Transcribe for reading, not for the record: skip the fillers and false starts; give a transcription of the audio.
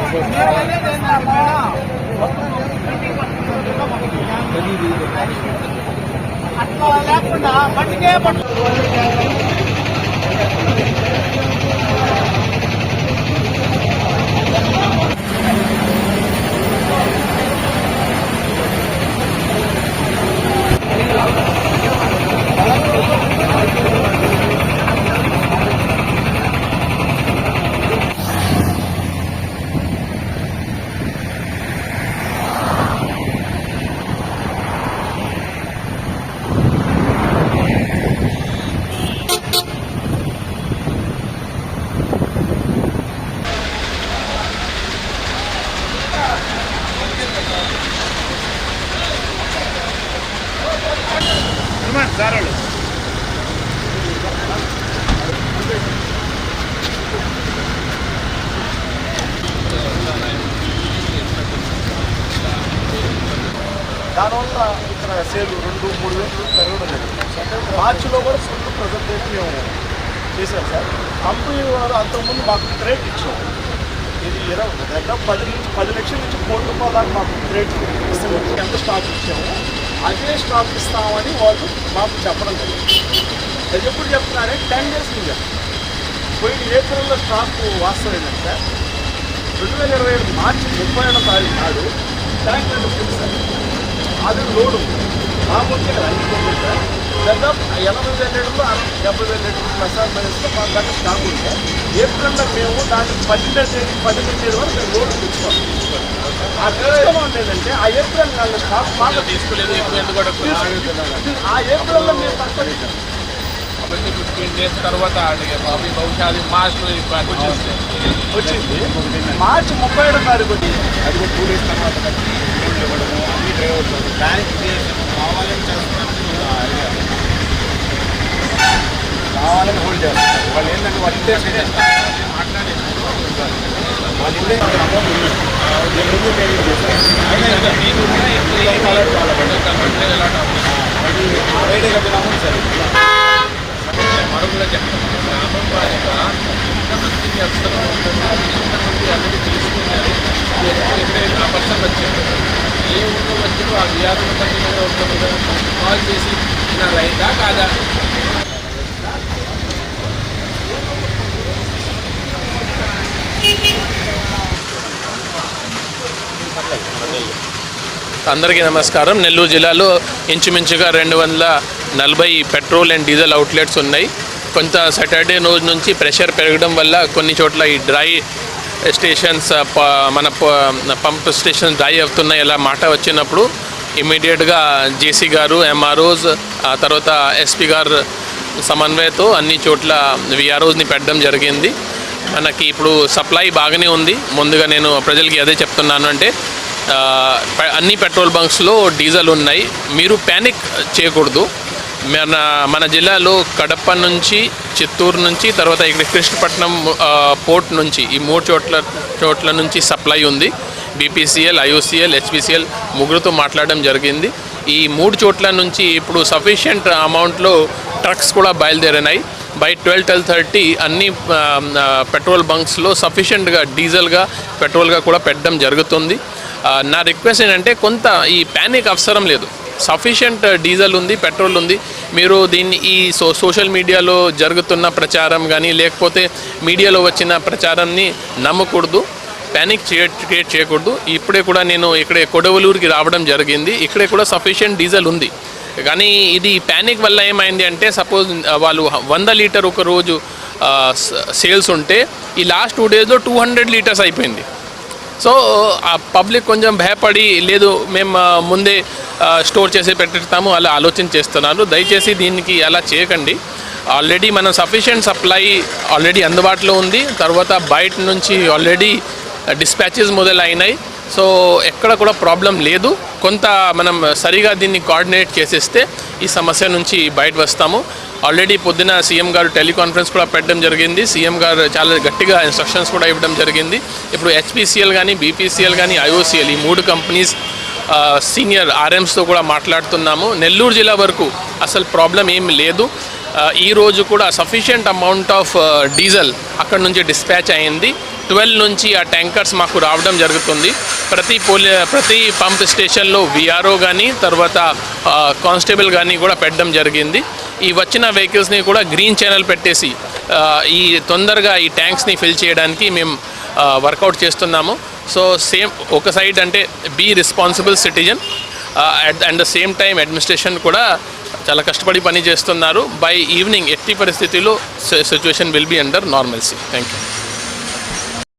అట్లా లేకుండా పట్టుకే పట్టు దానివల్ల ఇక్కడ సేల్ 2-3 వేలు పెరగడం లేదు. మార్చిలో కూడా ఫుల్ ప్రజెంటేషన్ మేము చేశాం సార్. కంపెనీ వారు అంతకుముందు మాకు క్రెడిట్ ఇచ్చాం. ఇది 10 లక్షల నుంచి ₹1 కోటి దాకా మాకు క్రెడిట్ ఇస్తాం. ఎంత స్టాక్ ఇచ్చాము అదే స్టాక్ ఇస్తామని వాళ్ళు మాకు చెప్పడం జరిగింది. అది ఎప్పుడు చెప్తున్నారే 10 డేస్ నుంచి పోయిన ఏప్రిల్లో స్టాక్ వాస్తవం ఏంటంటే 2025 మార్చి 31వ తారీఖు నాడు ట్యాంక్ ఉంటుంది సార్. అది లోడు మామూలుగా అన్ని కొంటుంది సార్. దాదాపు 80,000 లీటర్లు 70,000 లీటర్లు ప్రసాద్ మైనస్లో మా దగ్గర స్టాక్ ఉంటే ఏప్రిల్లో మేము దాన్ని 12 తేదీ వరకు మేము లోడ్ తెచ్చుకోవాలి. ఆ తెచ్చుకోవడం ఏంటంటే ఆ ఏప్రిల్ నెల స్టాక్ బాగా తీసుకోలేదు. ఆ ఏప్రిల్లో మేము తక్కువ 15 డేస్ తర్వాత బహుశా అది మార్చిలో వచ్చింది. మార్చి 31వ తారీఖు వచ్చింది. అది కూడా 2 డేస్ తర్వాత ఇవ్వడము అన్ని డ్రైవర్లు దానికి కావాలని చేస్తున్నారు. కావాలని హోల్డ్ చేస్తారు. వాళ్ళు ఏంటంటే వాళ్ళు ఇంటెన్షన్ మాట్లాడేది వాళ్ళు ఇంటెన్షన్ అమౌంట్ ముందు పేమెంట్ చేస్తారు. ఫ్రైడే కట్టిన అమౌంట్ సార్ మరుగులో చెప్తాను. గ్రామం పాలిక ఎంతమందికి అవసరం ఉంటుంది, ఎంతమంది అన్నది తెలుసుకున్నారు. ఎక్కడైతే ఆ పర్సన్ వచ్చారు ఏ ఊళ్ళో వచ్చారో ఆ వ్యాధుల పని కూడా ఉంటుంది కదా. కాల్ చేసి నా రైతా కాదా అందరికీ నమస్కారం. నెల్లూరు జిల్లాలో ఇంచుమించుగా 240 పెట్రోల్ అండ్ డీజిల్ అవుట్లెట్స్ ఉన్నాయి. కొంత సాటర్డే రోజు నుంచి ప్రెషర్ పెరగడం వల్ల కొన్ని చోట్ల ఈ డ్రై స్టేషన్స్ మన పంప్ స్టేషన్ డ్రై అవుతున్నాయి ఇలా మాట వచ్చినప్పుడు ఇమీడియట్గా జేసీ గారు, ఎంఆర్ఓస్, తర్వాత ఎస్పీ గారు సమన్వయంతో అన్ని చోట్ల విఆర్ఓస్ని పెట్టడం జరిగింది. మనకి ఇప్పుడు సప్లై బాగానే ఉంది. ముందుగా నేను ప్రజలకి అదే చెప్తున్నాను, అంటే అన్ని పెట్రోల్ బంక్స్లో డీజిల్ ఉన్నాయి. మీరు ప్యానిక్ చేయకూడదు. మన జిల్లాలో కడప నుంచి, చిత్తూరు నుంచి, తర్వాత ఇక్కడ కృష్ణపట్నం పోర్ట్ నుంచి ఈ 3 చోట్ల నుంచి సప్లై ఉంది. బీపీసీఎల్, ఐఓసీఎల్, హెచ్పీసీఎల్ ముగ్గురుతో మాట్లాడడం జరిగింది. ఈ 3 చోట్ల నుంచి ఇప్పుడు సఫిషియంట్ అమౌంట్లో ట్రక్స్ కూడా బయలుదేరినాయి. బై 12-12:30 అన్ని పెట్రోల్ బంక్స్లో సఫిషియెంట్గా డీజిల్గా, పెట్రోల్గా కూడా పెట్టడం జరుగుతుంది. నా రిక్వెస్ట్ ఏంటంటే కొంత ఈ ప్యానిక్ అవసరం లేదు. సఫిషియంట్ డీజిల్ ఉంది, పెట్రోల్ ఉంది. మీరు దీన్ని ఈ సోషల్ మీడియాలో జరుగుతున్న ప్రచారం కానీ లేకపోతే మీడియాలో వచ్చిన ప్రచారాన్ని నమ్మకూడదు. ప్యానిక్ క్రియేట్ చేయకూడదు. ఇప్పుడే కూడా నేను ఇక్కడే కొడవలూరుకి రావడం జరిగింది. ఇక్కడే కూడా సఫిషియంట్ డీజిల్ ఉంది. కానీ ఇది ప్యానిక్ వల్ల ఏమైంది అంటే, సపోజ్ వాళ్ళు 100 లీటర్ ఒక రోజు సేల్స్ ఉంటే ఈ లాస్ట్ 2 డేస్లో 200 లీటర్స్ అయిపోయింది. సో ఆ పబ్లిక్ కొంచెం భయపడి లేదు మేము ముందే స్టోర్ చేసి పెట్టేస్తాము అలా ఆలోచన చేస్తున్నారు. దయచేసి దీనికి అలా చేయకండి. ఆల్రెడీ మనం సఫిషియంట్ సప్లై ఆల్రెడీ అందుబాటులో ఉంది. తర్వాత బయట నుంచి ఆల్రెడీ డిస్పాచెస్ మొదలైనాయి. సో ఎక్కడ కూడా ప్రాబ్లం లేదు. కొంత మనం సరిగా దీన్ని కోఆర్డినేట్ చేసేస్తే ఈ సమస్య నుంచి బయట వస్తాము. ఆల్రెడీ పొద్దున సీఎం గారు టెలికాన్ఫరెన్స్ కూడా పెట్టడం జరిగింది. సీఎం గారు చాలా గట్టిగా ఇన్స్ట్రక్షన్స్ కూడా ఇవ్వడం జరిగింది. ఇప్పుడు హెచ్పీసీఎల్ కానీ, బీపీసీఎల్ కానీ, ఐఓసీఎల్ ఈ 3 కంపెనీస్ సీనియర్ ఆర్ఎమ్స్తో కూడా మాట్లాడుతున్నాము. నెల్లూరు జిల్లా వరకు అసలు ప్రాబ్లం ఏం లేదు. ఈరోజు కూడా సఫిషియంట్ అమౌంట్ ఆఫ్ డీజిల్ అక్కడ నుంచి డిస్పాచ్ అయింది. 12 నుంచి ఆ ట్యాంకర్స్ మాకు రావడం జరుగుతుంది. ప్రతి పంప్ స్టేషన్లో విఆర్ఓ కానీ తర్వాత కానిస్టేబుల్ కానీ కూడా పెట్టడం జరిగింది. ఈ వచ్చిన వెహికల్స్ని కూడా గ్రీన్ ఛానల్ పెట్టేసి ఈ తొందరగా ఈ ట్యాంక్స్ని ఫిల్ చేయడానికి మేము వర్కౌట్ చేస్తున్నాము. సో సేమ్ ఒక సైడ్ అంటే be responsible citizen and the same time administration కూడా చాలా కష్టపడి పని చేస్తున్నారు. బై ఈవినింగ్ ఎట్టి పరిస్థితుల్లో situation will be under normalcy. Thank you.